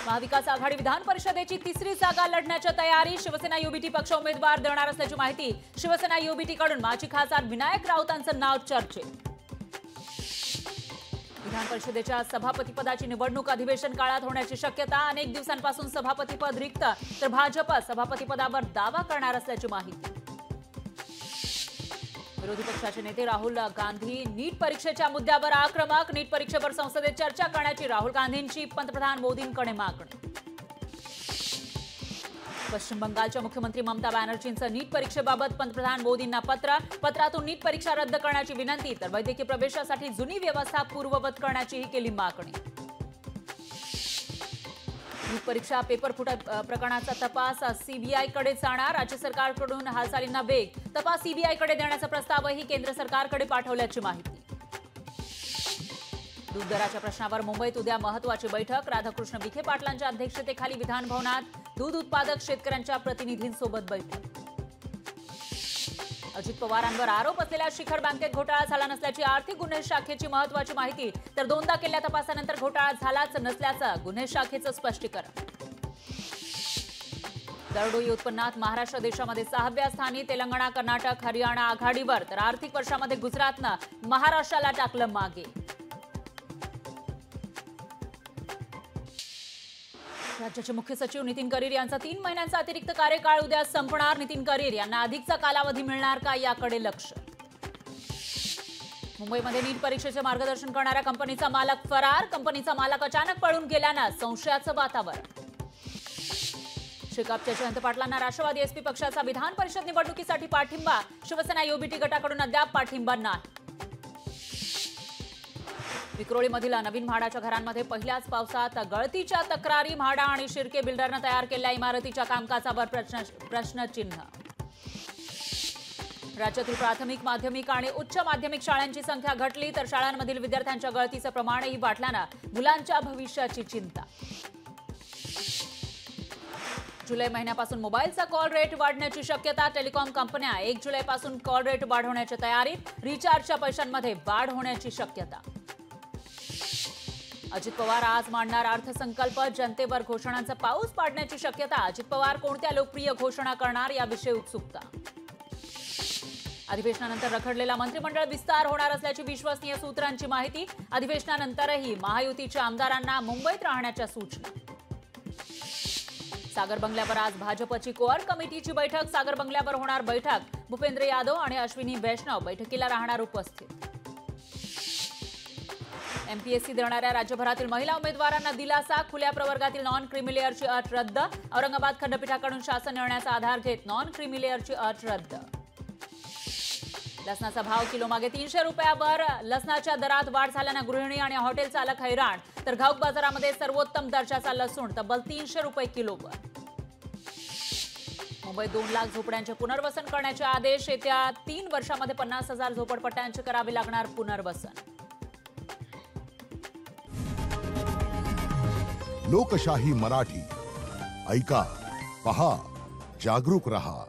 महाविकास आघाडी विधान परिषदेची तिसरी जागा लढण्याच्या तयारी. शिवसेना युबीटी पक्ष उमेदवार देणार असल्याची माहिती. शिवसेना युबीटी कडून माजी खासदार विनायक राऊतांचं नाव चर्चेत. विधान परिषदेच्या सभापतीपदाची निवडणूक अधिवेशन काळात होण्याची शक्यता. अनेक दिवसांपासून सभापतीपद रिक्त, तर भाजप सभापतीपदावर दावा करणार असल्याची माहिती. विरोधी पक्षाचे नेते राहुल गांधी नीट परीक्षेच्या मुद्द्यावर आक्रमक. नीट परीक्षेवर संसदेत चर्चा करण्याची राहुल गांधींची पंतप्रधान मोदींकडे मागणी. पश्चिम बंगालच्या मुख्यमंत्री ममता बॅनर्जींचं नीट परीक्षेबाबत पंतप्रधान मोदींना पत्र. पत्रातून नीट परीक्षा रद्द करण्याची विनंती, तर वैद्यकीय प्रवेशासाठी जुनी व्यवस्था पूर्ववत करण्याचीही केली मागणी. नीट परीक्षा पेपर फुट प्रकरणाचा तपास सीबीआयकडे जाणार. राज्य सरकारकडून हालचालींना वेग. तपास सीबीआयकडे देण्याचा प्रस्तावही केंद्र सरकारकडे पाठवल्याची माहिती. दूध दराच्या प्रश्नावर मुंबईत उद्या महत्त्वाची बैठक. राधाकृष्ण विखे पाटलांच्या अध्यक्षतेखाली विधान भवनात दूध उत्पादक शेतकऱ्यांच्या प्रतिनिधींसोबत बैठक. अजित पवारांवर आरोप असलेल्या शिखर बँकेत घोटाळा झाला नसल्याची आर्थिक गुन्हे शाखेची महत्त्वाची माहिती. तर दोनदा केलेल्या तपासानंतर घोटाळा झालाच नसल्याचं गुन्हे शाखेचं स्पष्टीकरण. दरडोई उत्पन्नात महाराष्ट्र देशामध्ये 6व्या स्थानी. तेलंगणा, कर्नाटक, हरियाणा आघाडीवर, तर आर्थिक वर्षामध्ये गुजरातनं महाराष्ट्राला टाकलं मागे. राज्याचे मुख्य सचिव नितीन करीर यांचा 3 महिन्यांचा अतिरिक्त कार्यकाळ उद्या संपणार. नितीन करीर यांना अधिकचा कालावधी मिळणार का, याकडे लक्ष. मुंबईमध्ये नीट परीक्षेचे मार्गदर्शन करणाऱ्या कंपनीचा मालक फरार. कंपनीचा मालक अचानक पळून गेल्यानं संशयाचं वातावरण. शेकापच्या जयंत पाटलांना राष्ट्रवादी एसपी पक्षाचा विधान परिषद निवडणुकीसाठी पाठिंबा. शिवसेना युबीटी गटाकडून अद्याप पाठिंबा नाही. विक्रोळीमधील नवीन म्हाडाच्या घरांमध्ये पहिल्याच पावसात गळतीच्या तक्रारी. म्हाडा आणि शिर्के बिल्डरनं तयार केलेल्या इमारतीच्या कामकाजावर प्रश्नचिन्ह. राज्यातील प्राथमिक, माध्यमिक आणि उच्च माध्यमिक शाळांची संख्या घटली, तर शाळांमधील विद्यार्थ्यांच्या गळतीचं प्रमाणही वाढल्यानं मुलांच्या भविष्याची चिंता. जुलै महिन्यापासून मोबाईलचा कॉल रेट वाढण्याची शक्यता. टेलिकॉम कंपन्या 1 जुलैपासून कॉल रेट वाढवण्याच्या तयारीत. रिचार्जच्या पैशांमध्ये वाढ होण्याची शक्यता. अजित पवार आज मांडणार अर्थसंकल्प. जनतेवर घोषणांचा पाऊस पाडण्याची शक्यता. अजित पवार कोणत्या लोकप्रिय घोषणा करणार, याविषयी उत्सुकता. अधिवेशनानंतर रखडलेला मंत्रिमंडळ विस्तार होणार असल्याची विश्वसनीय सूत्रांची माहिती. अधिवेशनानंतरही महायुतीच्या आमदारांना मुंबईत राहण्याच्या सूचना. सागर बंगल्यावर आज भाजपची कोअर कमिटीची बैठक. सागर बंगल्यावर होणार बैठक. भूपेंद्र यादव आणि अश्विनी वैष्णव बैठकीला राहणार उपस्थित. एमपीएससी देणाऱ्या राज्यभरातील महिला उमेदवारांना दिलासा. खुल्या प्रवर्गातील नॉन क्रिमिलेअरची अट रद्द. औरंगाबाद खंडपीठाकडून शासन निर्णयाचा आधार घेत नॉन क्रिमिलेअरची अट रद्द. लसणाचा भाव किलोमागे 300 रुपयावर. लसणाच्या दरात वाढ झाल्यानं गृहिणी आणि हॉटेल चालक हैराण. तर घाऊक बाजारामध्ये सर्वोत्तम दर्जाचा लसूण तब्बल 300 रुपये किलोवर. मुंबईत 2 लाख झोपड्यांचे पुनर्वसन करण्याचे आदेश. येत्या 3 वर्षामध्ये 50,000 झोपडपट्ट्यांचे करावे लागणार पुनर्वसन. लोकशाही मराठी ऐका, पहा, जागरूक रहा.